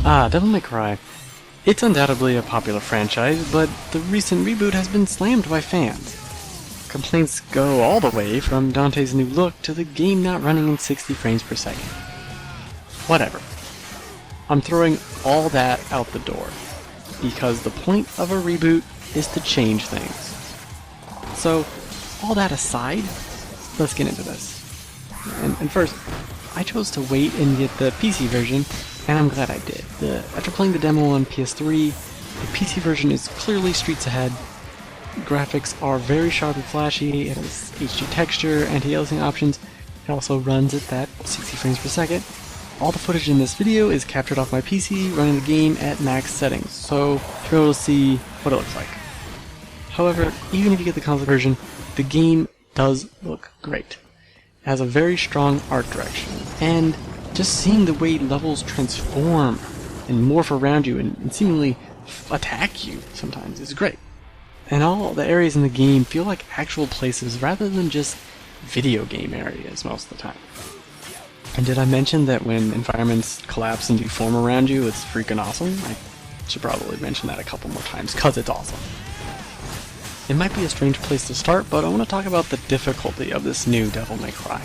Devil May Cry. It's undoubtedly a popular franchise, but the recent reboot has been slammed by fans. Complaints go all the way from Dante's new look to the game not running in 60 frames per second. Whatever. I'm throwing all that out the door, because the point of a reboot is to change things. So, all that aside, let's get into this. And first, I chose to wait and get the PC version, and I'm glad I did. After playing the demo on PS3, the PC version is clearly streets ahead. Graphics are very sharp and flashy, it has HD texture, anti-aliasing options, it also runs at that 60 frames per second. All the footage in this video is captured off my PC, running the game at max settings, so you're able to see what it looks like. However, even if you get the console version, the game does look great. It has a very strong art direction, and just seeing the way levels transform and morph around you and seemingly attack you sometimes is great. And all the areas in the game feel like actual places rather than just video game areas most of the time. And did I mention that when environments collapse and deform around you, it's freaking awesome? I should probably mention that a couple more times, cause it's awesome. It might be a strange place to start, but I want to talk about the difficulty of this new Devil May Cry.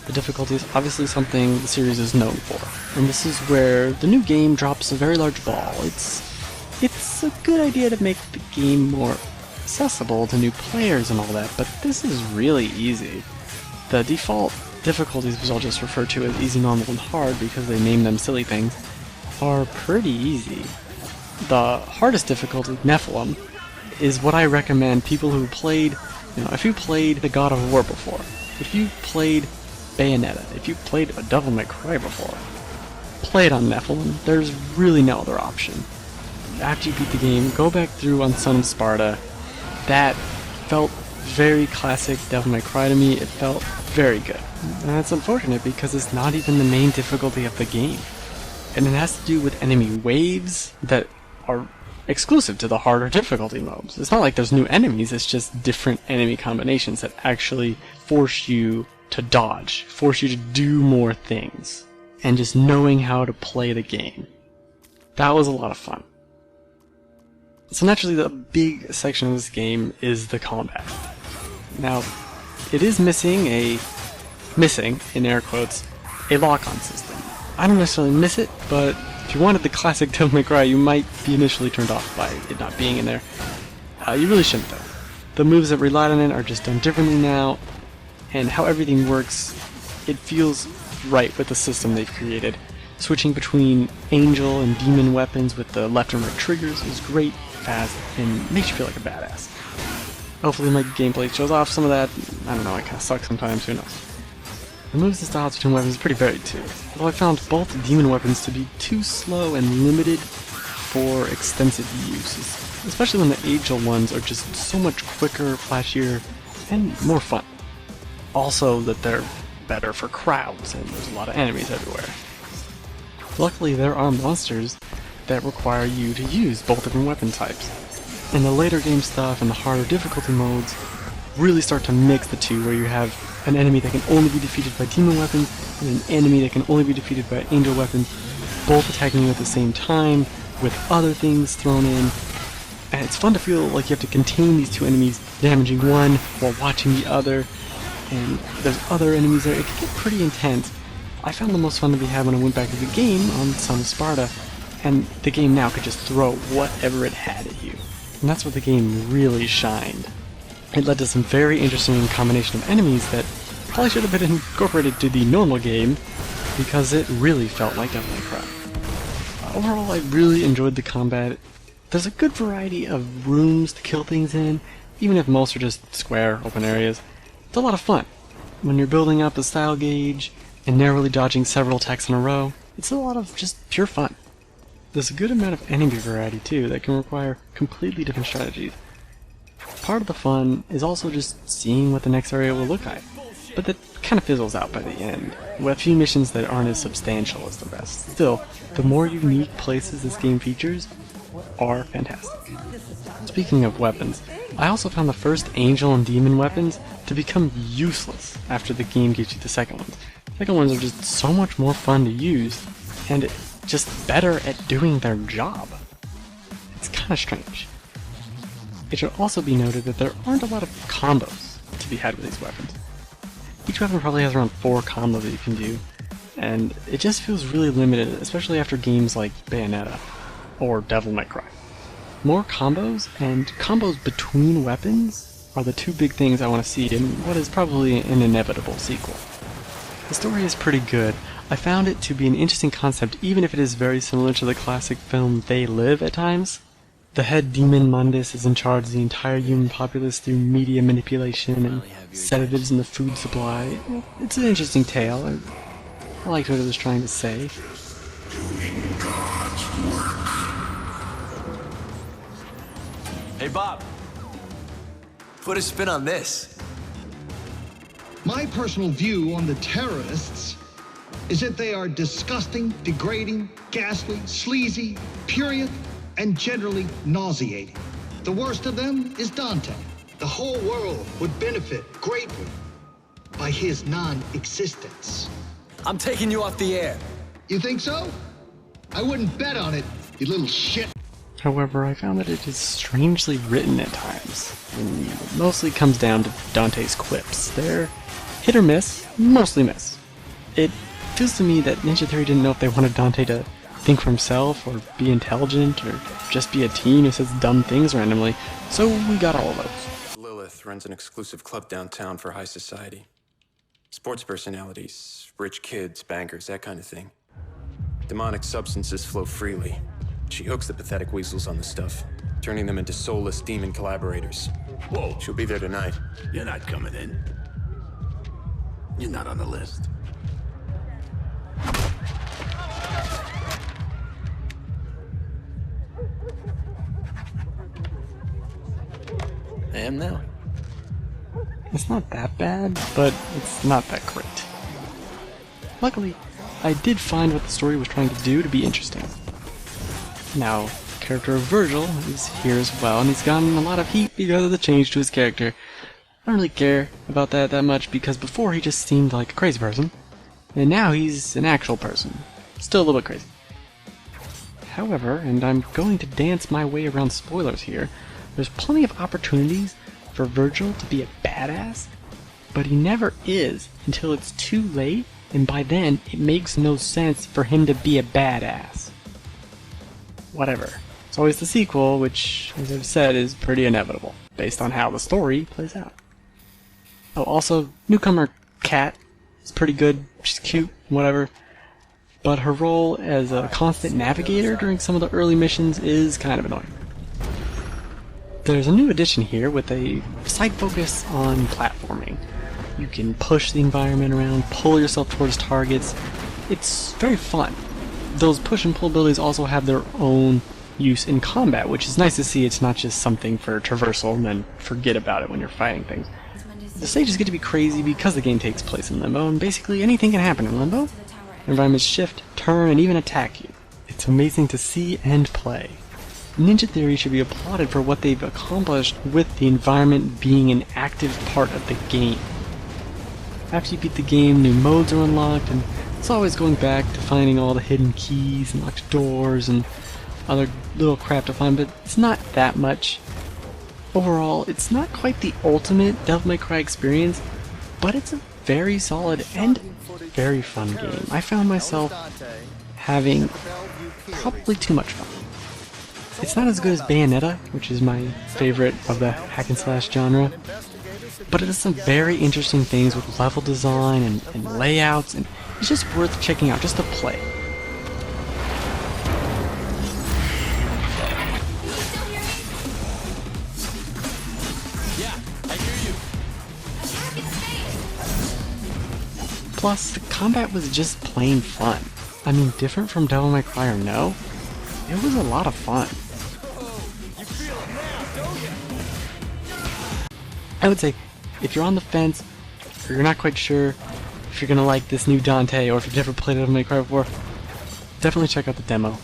The difficulty is obviously something the series is known for, and this is where the new game drops a very large ball. It's a good idea to make the game more accessible to new players and all that, but this is really easy. The default difficulties, which I'll just refer to as easy, normal, and hard because they name them silly things, are pretty easy. The hardest difficulty, Nephilim, is what I recommend people who played, if you played the God of War before, if you played Bayonetta, if you played a Devil May Cry before, play it on Nephilim. There's really no other option. After you beat the game, go back through on Son of Sparta. That felt very classic Devil May Cry to me. It felt very good. And that's unfortunate because it's not even the main difficulty of the game. And it has to do with enemy waves that are exclusive to the harder difficulty modes. It's not like there's new enemies, it's just different enemy combinations that actually force you to dodge, force you to do more things, and just knowing how to play the game. That was a lot of fun. So naturally the big section of this game is the combat. Now, it is missing, in air quotes, a lock-on system. I don't necessarily miss it, but if you wanted the classic Devil May Cry, you might be initially turned off by it not being in there. You really shouldn't though. The moves that relied on it are just done differently now, and how everything works, it feels right with the system they've created. Switching between angel and demon weapons with the left and right triggers is great, fast, and makes you feel like a badass. Hopefully my gameplay shows off some of that. I don't know, it kind of sucks sometimes, who knows. The moves and styles between weapons is pretty varied too, although I found both demon weapons to be too slow and limited for extensive use, especially when the angel ones are just so much quicker, flashier, and more fun. Also that they're better for crowds, and there's a lot of enemies everywhere. Luckily there are monsters that require you to use both different weapon types, and the later game stuff and the harder difficulty modes really start to mix the two, where you have an enemy that can only be defeated by demon weapons and an enemy that can only be defeated by angel weapons, both attacking you at the same time with other things thrown in. And it's fun to feel like you have to contain these two enemies, damaging one while watching the other, and there's other enemies there. It can get pretty intense. I found the most fun to be had when I went back to the game on Son of Sparta, and the game now could just throw whatever it had at you. And that's where the game really shined. It led to some very interesting combination of enemies that probably should have been incorporated to the normal game, because it really felt like Devil May Cry. Overall, I really enjoyed the combat. There's a good variety of rooms to kill things in, even if most are just square, open areas. It's a lot of fun. When you're building up a style gauge and narrowly dodging several attacks in a row, it's a lot of just pure fun. There's a good amount of enemy variety too that can require completely different strategies. Part of the fun is also just seeing what the next area will look like, but that kind of fizzles out by the end, with a few missions that aren't as substantial as the rest. Still, the more unique places this game features are fantastic. Speaking of weapons, I also found the first angel and demon weapons to become useless after the game gives you the second ones. The second ones are just so much more fun to use, and just better at doing their job. It's kind of strange. It should also be noted that there aren't a lot of combos to be had with these weapons. Each weapon probably has around 4 combos that you can do, and it just feels really limited, especially after games like Bayonetta or Devil May Cry. More combos and combos between weapons are the 2 big things I want to see in what is probably an inevitable sequel. The story is pretty good. I found it to be an interesting concept even if it is very similar to the classic film They Live at times. The head demon Mundus is in charge of the entire human populace through media manipulation and sedatives in the food supply. It's an interesting tale. I liked what it was trying to say. Hey Bob, put a spin on this. My personal view on the terrorists is that they are disgusting, degrading, ghastly, sleazy, prurient, and generally nauseating. The worst of them is Dante. The whole world would benefit greatly by his non-existence. I'm taking you off the air. You think so? I wouldn't bet on it, you little shit. However, I found that it is strangely written at times, and it mostly comes down to Dante's quips. They're hit or miss, mostly miss. It feels to me that Ninja Theory didn't know if they wanted Dante to think for himself, or be intelligent, or just be a teen who says dumb things randomly, so we got all of those. Lilith runs an exclusive club downtown for high society. Sports personalities, rich kids, bankers, that kind of thing. Demonic substances flow freely. She hooks the pathetic weasels on the stuff, turning them into soulless demon collaborators. Whoa, She'll be there tonight. you're not coming in. You're not on the list. I am now. It's not that bad, but it's not that great. Luckily, I did find what the story was trying to do to be interesting. Now, the character of Virgil is here as well, and he's gotten a lot of heat because of the change to his character. I don't really care about that much, because before he just seemed like a crazy person, and now he's an actual person. Still a little bit crazy. However, and I'm going to dance my way around spoilers here, there's plenty of opportunities for Virgil to be a badass, but he never is until it's too late, and by then it makes no sense for him to be a badass. Whatever. It's always the sequel, which, as I've said, is pretty inevitable, based on how the story plays out. Oh, also, newcomer Kat is pretty good, she's cute, whatever, but her role as a constant navigator during some of the early missions is kind of annoying. There's a new addition here with a slight focus on platforming. You can push the environment around, pull yourself towards targets. It's very fun. Those push and pull abilities also have their own use in combat, which is nice to see. It's not just something for traversal and then forget about it when you're fighting things. The stages get to be crazy because the game takes place in Limbo, and basically anything can happen in Limbo. Environments shift, turn, and even attack you. It's amazing to see and play. Ninja Theory should be applauded for what they've accomplished with the environment being an active part of the game. After you beat the game, new modes are unlocked, and it's always going back to finding all the hidden keys and locked doors and other little crap to find, but it's not that much. Overall, it's not quite the ultimate Devil May Cry experience, but it's a very solid and very fun game. I found myself having probably too much fun. It's not as good as Bayonetta, which is my favorite of the hack and slash genre, but it does some very interesting things with level design and layouts, and it's just worth checking out just to play. Yeah, I hear you. Plus, the combat was just plain fun. I mean, different from Devil May Cry or no, it was a lot of fun. I would say, if you're on the fence, or you're not quite sure if you're gonna like this new Dante, or if you've never played Devil May Cry before, definitely check out the demo.